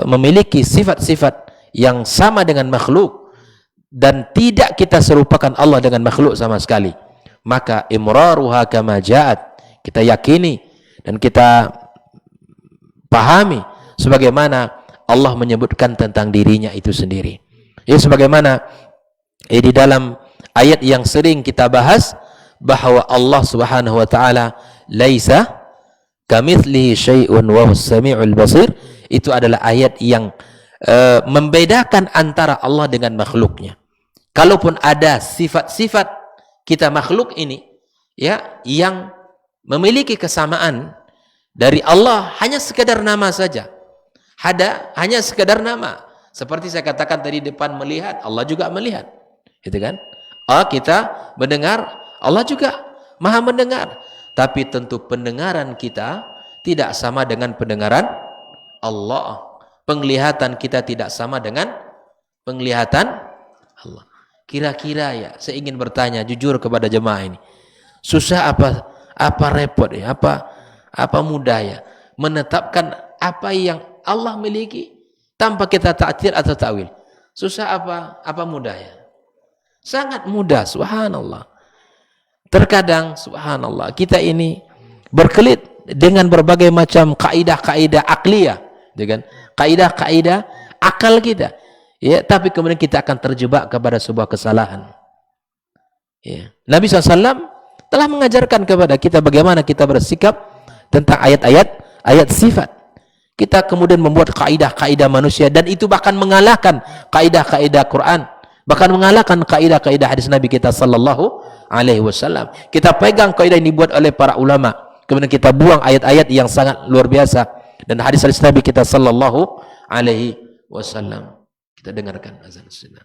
memiliki sifat-sifat yang sama dengan makhluk, dan tidak kita serupakan Allah dengan makhluk sama sekali. Maka imraruha kama ja'at, kita yakini dan kita pahami sebagaimana Allah menyebutkan tentang dirinya itu sendiri. Ya, sebagaimana di dalam ayat yang sering kita bahas, bahwa Allah Subhanahu wa taala laisa kamitslihi syai'un wa huwas samiul basir. Itu adalah ayat yang membedakan antara Allah dengan makhluknya. Kalaupun ada sifat-sifat kita makhluk ini yang memiliki kesamaan dari Allah, hanya sekedar nama saja. Hanya sekedar nama. Seperti saya katakan tadi depan, melihat, Allah juga melihat. Gitu kan? Kita mendengar, Allah juga Maha mendengar. Tapi tentu pendengaran kita tidak sama dengan pendengaran Allah. Penglihatan kita tidak sama dengan penglihatan Allah. Kira-kira saya ingin bertanya jujur kepada jemaah ini. Susah apa repot apa mudah menetapkan apa yang Allah miliki tanpa kita ta'til atau ta'wil? Susah apa mudah sangat mudah, subhanallah. Terkadang subhanallah kita ini berkelit dengan berbagai macam kaidah-kaidah akliyah, dengan kaidah-kaidah akal kita, tapi kemudian kita akan terjebak kepada sebuah kesalahan. Nabi SAW telah mengajarkan kepada kita bagaimana kita bersikap tentang ayat sifat. Kita kemudian membuat kaidah-kaidah manusia, dan itu bahkan mengalahkan kaidah-kaidah Quran, bahkan mengalahkan kaidah-kaidah hadis Nabi kita sallallahu alaihi wasallam. Kita pegang kaidah yang dibuat oleh para ulama, kemudian kita buang ayat-ayat yang sangat luar biasa dan hadis-hadis Nabi kita sallallahu alaihi wasallam. Kita dengarkan azan sunnah.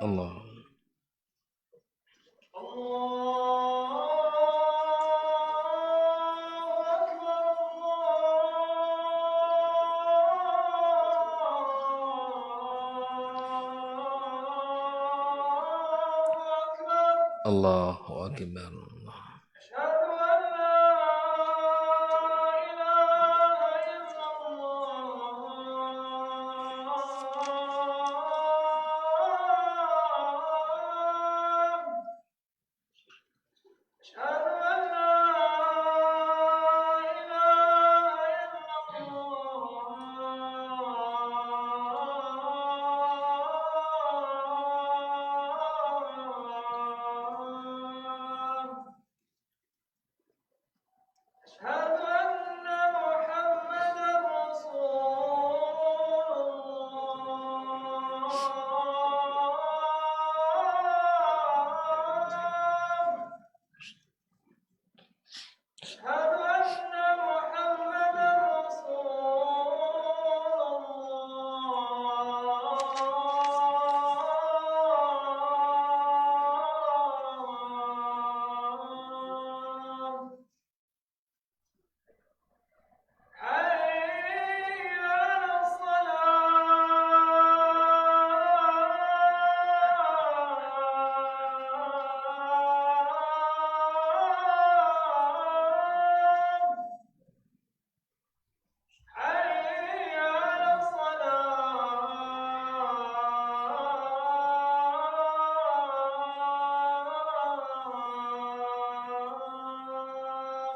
Allah. Allahu akbar.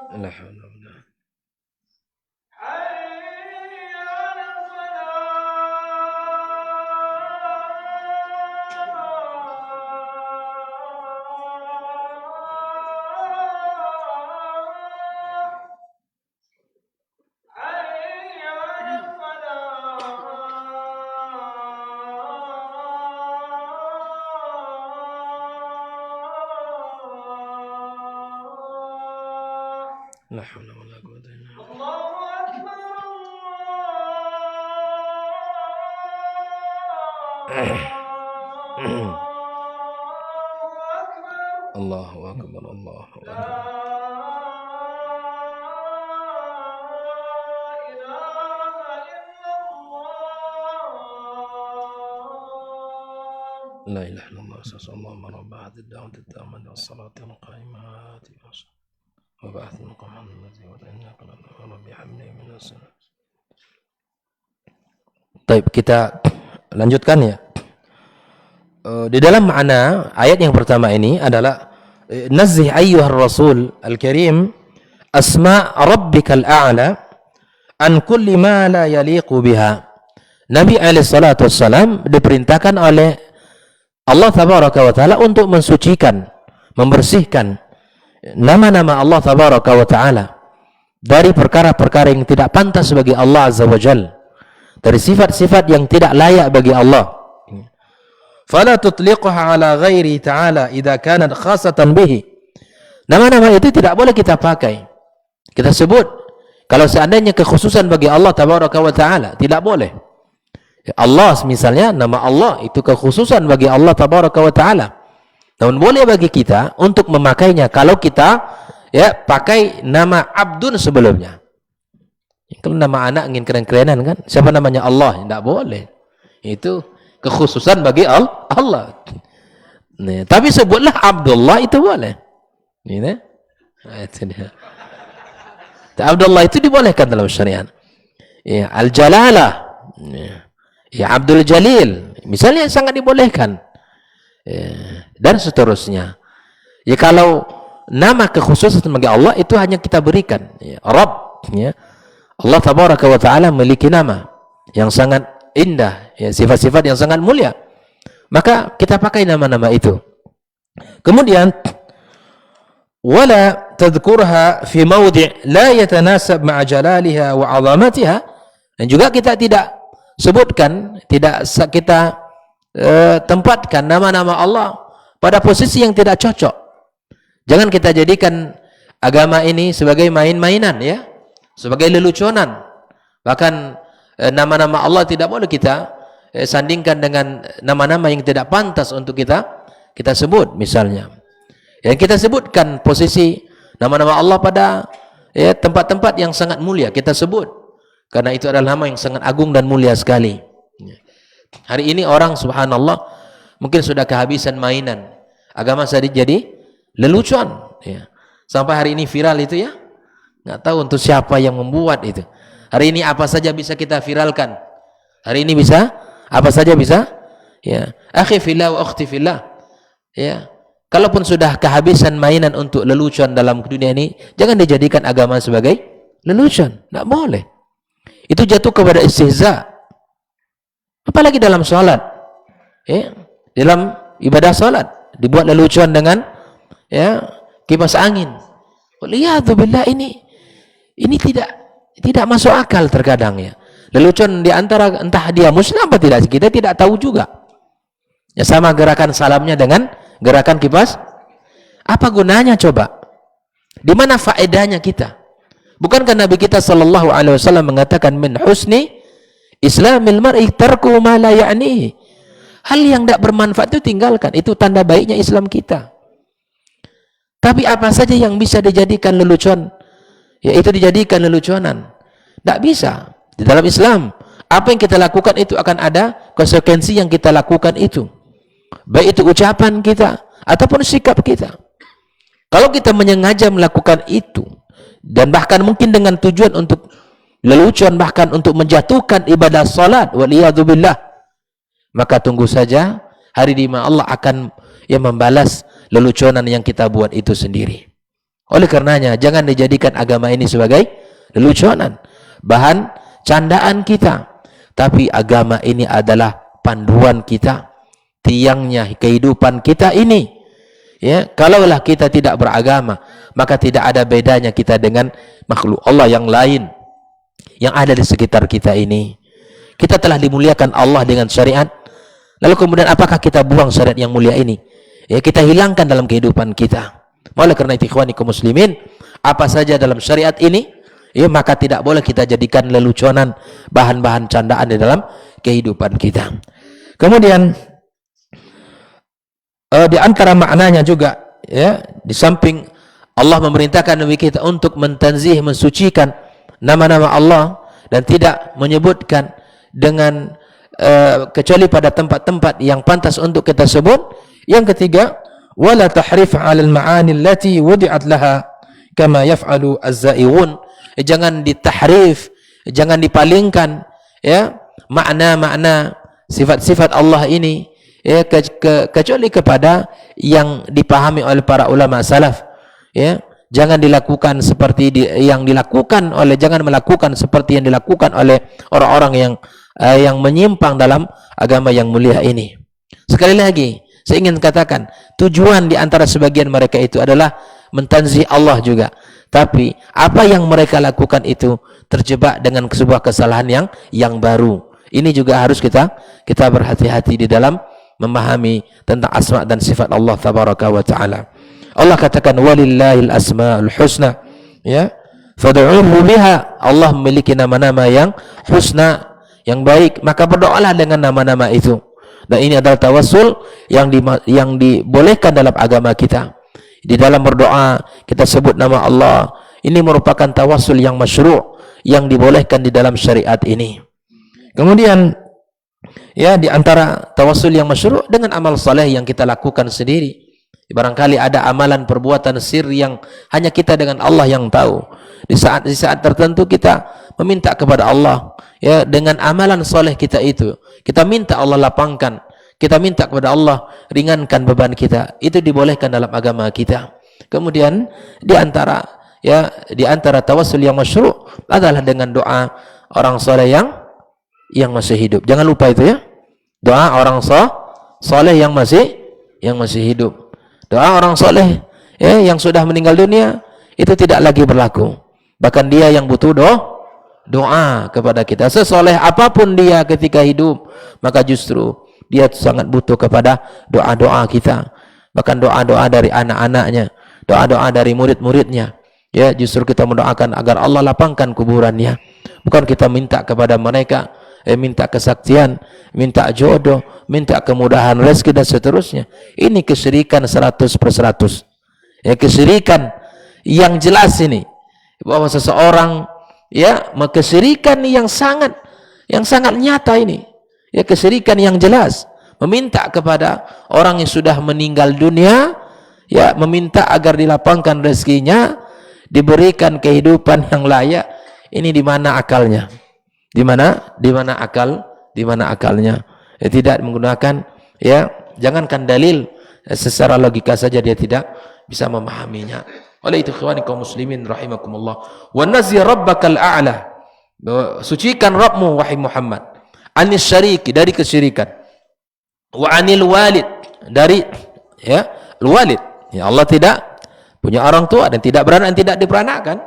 La haula wala la haula wala quwwata illa billah. Allahu akbar, Allahu akbar. La ilaha illallah, sallallahu alaihi wa sallam, ad-da'wat was-salat al-qa'imat wa ba'ath al-maqam alladhi wada'naka rabbi hamni min as-salat. Baik, kita lanjutkan ya. Di dalam makna ayat yang pertama ini adalah nazzih ayyuhar rasul al-karim asma' rabbikal a'la an kulli ma la yaliqu biha. Nabi alaihi salatu wassalam diperintahkan oleh Allah tabaraka wa taala untuk mensucikan, membersihkan nama-nama Allah tabaraka wa taala dari perkara-perkara yang tidak pantas bagi Allah azza wa jalla, dari sifat-sifat yang tidak layak bagi Allah. Fala tutliqha ala ghairi ta'ala idza kanat khassatan bihi. Nama-nama itu tidak boleh kita pakai, kita sebut kalau seandainya kekhususan bagi Allah tabaraka wa taala, tidak boleh. Allah misalnya, nama Allah itu kekhususan bagi Allah tabaraka wa taala. Namun boleh bagi kita untuk memakainya kalau kita ya pakai nama abdun sebelumnya. Kalau nama anak ingin keren-kerenan kan, siapa namanya Allah, tidak boleh. Itu kekhususan bagi Allah. Nah, tapi sebutlah Abdullah itu boleh. Ini itu dia. Abdullah itu dibolehkan dalam syariat. Ya, Al-Jalalah. Ya, Abdul Jalil. Misalnya sangat dibolehkan. Ya, dan seterusnya. Ya, kalau nama kekhususan bagi Allah itu hanya kita berikan. Ya, Rabb. Ya. Allah tabaraka wa ta'ala memiliki nama yang sangat indah, ya, sifat-sifat yang sangat mulia, maka kita pakai nama-nama itu. Kemudian wala tadhkurha fi mawdi' la yatanasab ma'a jalaliha wa 'azamatiha, dan juga kita tidak sebutkan, tidak kita tempatkan nama-nama Allah pada posisi yang tidak cocok. Jangan kita jadikan agama ini sebagai main-mainan, ya, sebagai leluconan. Bahkan nama-nama Allah tidak boleh kita sandingkan dengan nama-nama yang tidak pantas untuk kita sebut. Misalnya yang kita sebutkan posisi nama-nama Allah pada tempat-tempat yang sangat mulia kita sebut, karena itu adalah nama yang sangat agung dan mulia sekali. Hari ini orang subhanallah mungkin sudah kehabisan mainan agama, jadi lelucon, ya. Sampai hari ini viral itu, ya, nggak tahu untuk siapa yang membuat itu. Hari ini apa saja bisa kita viralkan. Hari ini bisa apa saja bisa. Ya, akhi fillah wa ukhti fillah. Ya, kalaupun sudah kehabisan mainan untuk lelucon dalam dunia ini, jangan dijadikan agama sebagai lelucon. Tidak boleh. Itu jatuh kepada istihza. Apalagi dalam salat. Ya, dalam ibadah salat dibuat lelucon dengan kipas angin. Waliyadzubillah, ini tidak masuk akal terkadang, ya. Lelucon di antara entah dia muslim apa tidak, kita tidak tahu juga. Ya, sama gerakan salamnya dengan gerakan kipas. Apa gunanya coba? Di mana faedahnya kita? Bukankah Nabi kita sallallahu alaihi wasallam mengatakan min husni islamil mar'i tarku ma la ya'nihi. Hal yang tidak bermanfaat itu tinggalkan. Itu tanda baiknya Islam kita. Tapi apa saja yang bisa dijadikan lelucon, ya itu dijadikan leluconan. Tidak bisa. Di dalam Islam, apa yang kita lakukan itu akan ada konsekuensi yang kita lakukan itu. Baik itu ucapan kita ataupun sikap kita. Kalau kita menyengaja melakukan itu, dan bahkan mungkin dengan tujuan untuk lelucon, bahkan untuk menjatuhkan ibadah salat, waliyadzubillah, maka tunggu saja hari di mana Allah akan membalas leluconan yang kita buat itu sendiri. Oleh karenanya jangan dijadikan agama ini sebagai leluconan, bahan candaan kita. Tapi agama ini adalah panduan kita, tiangnya kehidupan kita ini. Ya, kalaulah kita tidak beragama, maka tidak ada bedanya kita dengan makhluk Allah yang lain yang ada di sekitar kita ini. Kita telah dimuliakan Allah dengan syariat. Lalu kemudian apakah kita buang syariat yang mulia ini? Ya, kita hilangkan dalam kehidupan kita. Oleh karena itu ikhwani kaum muslimin, apa saja dalam syariat ini, ya maka tidak boleh kita jadikan leluconan, bahan-bahan candaan di dalam kehidupan kita. Kemudian di antara maknanya juga, ya, di samping Allah memerintahkan Nabi kita untuk mentanzih, mensucikan nama-nama Allah dan tidak menyebutkan dengan kecuali pada tempat-tempat yang pantas untuk kita sebut. Yang ketiga, wala tahrif 'ala al-ma'ani allati wudi'at laha kama yaf'alu az-za'ighun. Jangan ditahrif, jangan dipalingkan, ya, makna-makna sifat-sifat Allah ini, ya, kecuali kepada yang dipahami oleh para ulama salaf. Ya, jangan dilakukan seperti yang dilakukan oleh, jangan melakukan seperti yang dilakukan oleh orang-orang yang menyimpang dalam agama yang mulia ini. Sekali lagi saya ingin katakan, tujuan di antara sebagian mereka itu adalah mentanzih Allah juga. Tapi apa yang mereka lakukan itu terjebak dengan sebuah kesalahan yang baru. Ini juga harus kita berhati-hati di dalam memahami tentang asma dan sifat Allah tabaraka wa taala. Allah katakan walillahil asmaul husna, ya, fad'uuhu biha. Allah memiliki nama-nama yang husna, yang baik, maka berdoalah dengan nama-nama itu. Dan ini adalah tawassul yang dibolehkan dalam agama kita. Di dalam berdoa kita sebut nama Allah. Ini merupakan tawassul yang masyru', yang dibolehkan di dalam syariat ini. Kemudian, ya, di antara tawassul yang masyru' dengan amal saleh yang kita lakukan sendiri. Barangkali ada amalan perbuatan sir yang hanya kita dengan Allah yang tahu. Di saat tertentu kita meminta kepada Allah, ya, dengan amalan soleh kita itu, kita minta Allah lapangkan, kita minta kepada Allah ringankan beban kita. Itu dibolehkan dalam agama kita. Kemudian di antara tawassul yang masyru' adalah dengan doa orang soleh yang masih hidup. Jangan lupa itu, ya, doa orang soleh yang masih hidup. Doa orang soleh, ya, yang sudah meninggal dunia itu tidak lagi berlaku. Bahkan dia yang butuh doa kepada kita. Sesoleh apapun dia ketika hidup, maka justru dia sangat butuh kepada doa-doa kita. Bahkan doa-doa dari anak-anaknya, doa-doa dari murid-muridnya. Ya, justru kita mendoakan agar Allah lapangkan kuburannya. Bukan kita minta kepada mereka, minta kesaktian, minta jodoh, minta kemudahan rezeki dan seterusnya. Ini kesyirikan 100%. Ya, kesyirikan yang jelas ini, bahwa seseorang, ya, kesyirikan yang sangat nyata ini, ya, kesyirikan yang jelas, meminta kepada orang yang sudah meninggal dunia, ya, meminta agar dilapangkan rezekinya, diberikan kehidupan yang layak. Ini di mana akalnya? Di mana akalnya? Ya, tidak menggunakan, ya, jangankan dalil, secara logika saja dia tidak bisa memahaminya. Oleh itu ikhwani kaum muslimin rahimakumullah, wa nazzi rabbakal a'la, sucikan Rabbmu wahai Muhammad, anis syariki, dari kesyirikan, wa anil walid, dari, ya, walid, ya, Allah tidak punya orang tua dan tidak beranak dan tidak diperanakan.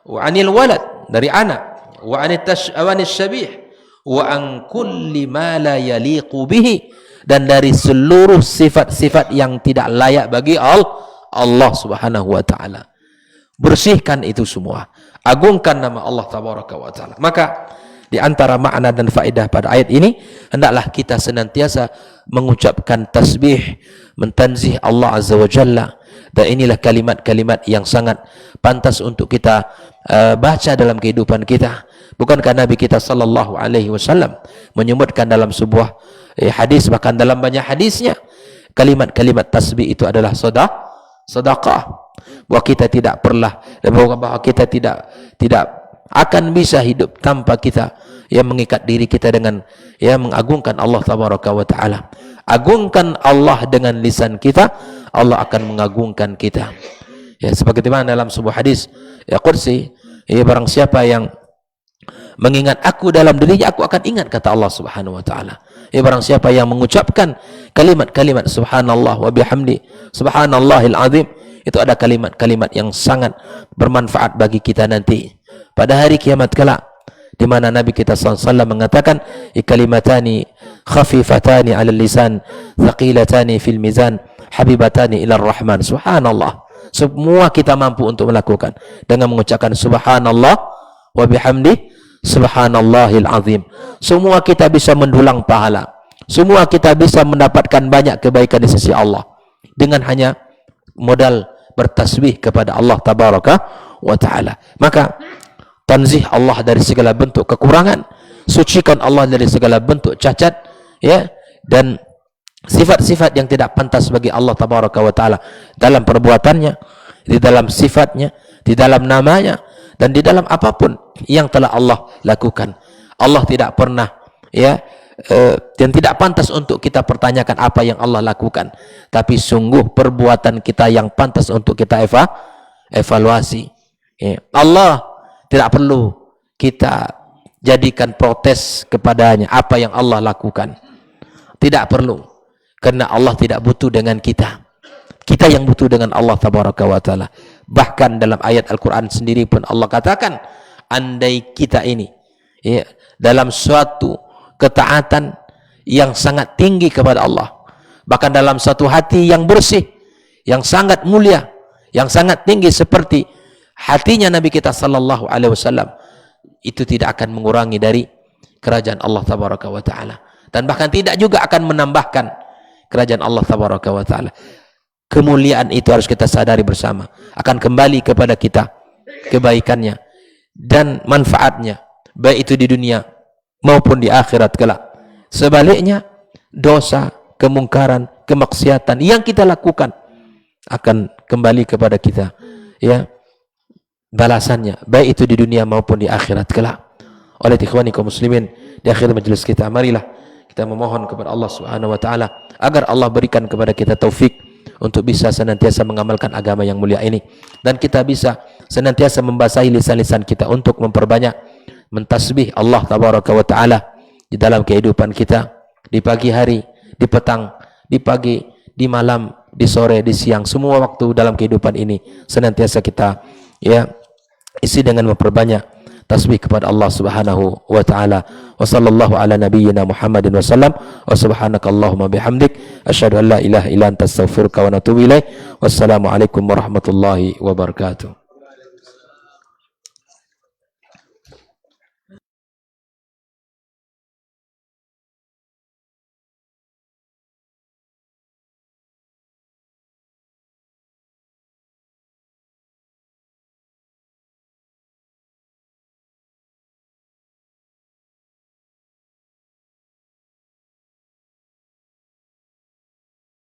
Wa anil walad, dari anak. Wa anis syabih, wa an kulli ma la yaliqu bihi, dan dari seluruh sifat-sifat yang tidak layak bagi Allah subhanahu wa ta'ala. Bersihkan itu semua, agungkan nama Allah tabaraka wa ta'ala. Maka di antara makna dan faedah pada ayat ini, hendaklah kita senantiasa mengucapkan tasbih, mentanzih Allah azza wa jalla. Dan inilah kalimat-kalimat yang sangat pantas untuk kita baca dalam kehidupan kita. Bukankah Nabi kita sallallahu alaihi wasallam menyebutkan dalam sebuah hadis, bahkan dalam banyak hadisnya, kalimat-kalimat tasbih itu adalah sedekah. Bahwa kita tidak pernah, bahwa kita tidak akan bisa hidup tanpa kita, ya, mengikat diri kita dengan, ya, mengagungkan Allah tabaraka wa taala. Agungkan Allah dengan lisan kita, Allah akan mengagungkan kita. Ya, sebagaimana dalam sebuah hadis ya qudsi, ya, barang siapa yang mengingat aku dalam dirinya, aku akan ingat, kata Allah Subhanahu wa taala. Ya, barang siapa yang mengucapkan kalimat-kalimat subhanallah wa bihamdi subhanallahil azim, itu ada kalimat-kalimat yang sangat bermanfaat bagi kita nanti pada hari kiamat kelak, di mana Nabi kita SAW mengatakan kalimatani khafifatani 'alal lisan thaqilatani fil mizan habibatani ilar rahman. Subhanallah, semua kita mampu untuk melakukan dengan mengucapkan subhanallah wa bihamdi subhanallahil azim. Semua kita bisa mendulang pahala, semua kita bisa mendapatkan banyak kebaikan di sisi Allah dengan hanya modal bertasbih kepada Allah tabaraka wa taala. Maka tanzih Allah dari segala bentuk kekurangan, sucikan Allah dari segala bentuk cacat, ya, dan sifat-sifat yang tidak pantas bagi Allah tabaraka wa taala dalam perbuatannya, di dalam sifatnya, di dalam namanya, dan di dalam apapun yang telah Allah lakukan. Allah tidak pernah, ya, dan tidak pantas untuk kita pertanyakan apa yang Allah lakukan, tapi sungguh perbuatan kita yang pantas untuk kita evaluasi. Ya. Allah tidak perlu kita jadikan protes kepadanya apa yang Allah lakukan, tidak perlu, karena Allah tidak butuh dengan kita, kita yang butuh dengan Allah tabaraka wa taala. Bahkan dalam ayat Al-Quran sendiri pun Allah katakan, andai kita ini, ya, dalam suatu ketaatan yang sangat tinggi kepada Allah, bahkan dalam satu hati yang bersih, yang sangat mulia, yang sangat tinggi seperti hatinya Nabi kita sallallahu alaihi wasallam, itu tidak akan mengurangi dari kerajaan Allah tabaraka wa taala, dan bahkan tidak juga akan menambahkan kerajaan Allah tabaraka wa taala. Kemuliaan itu harus kita sadari bersama, akan kembali kepada kita kebaikannya dan manfaatnya, baik itu di dunia maupun di akhirat kelak. Sebaliknya, dosa, kemungkaran, kemaksiatan yang kita lakukan akan kembali kepada kita, ya, balasannya baik itu di dunia maupun di akhirat kelak. Oleh ikhwani kaum muslimin, di akhir majelis kita, marilah kita memohon kepada Allah Subhanahu wa taala agar Allah berikan kepada kita taufik untuk bisa senantiasa mengamalkan agama yang mulia ini, dan kita bisa senantiasa membasahi lisan-lisan kita untuk memperbanyak mentasbih Allah tabaraka wa taala di dalam kehidupan kita, di pagi hari, di petang, di pagi, di malam, di sore, di siang, semua waktu dalam kehidupan ini senantiasa kita, ya, isi dengan memperbanyak tasbih kepada Allah Subhanahu wa taala. Wa sallallahu ala nabiyyina Muhammadin wa sallam, wa subhanakallahumma bihamdik asyhadu an la ilaha illa anta astaghfiruka wa atubu ilaik. Wassalamu alaikum warahmatullahi wabarakatuh.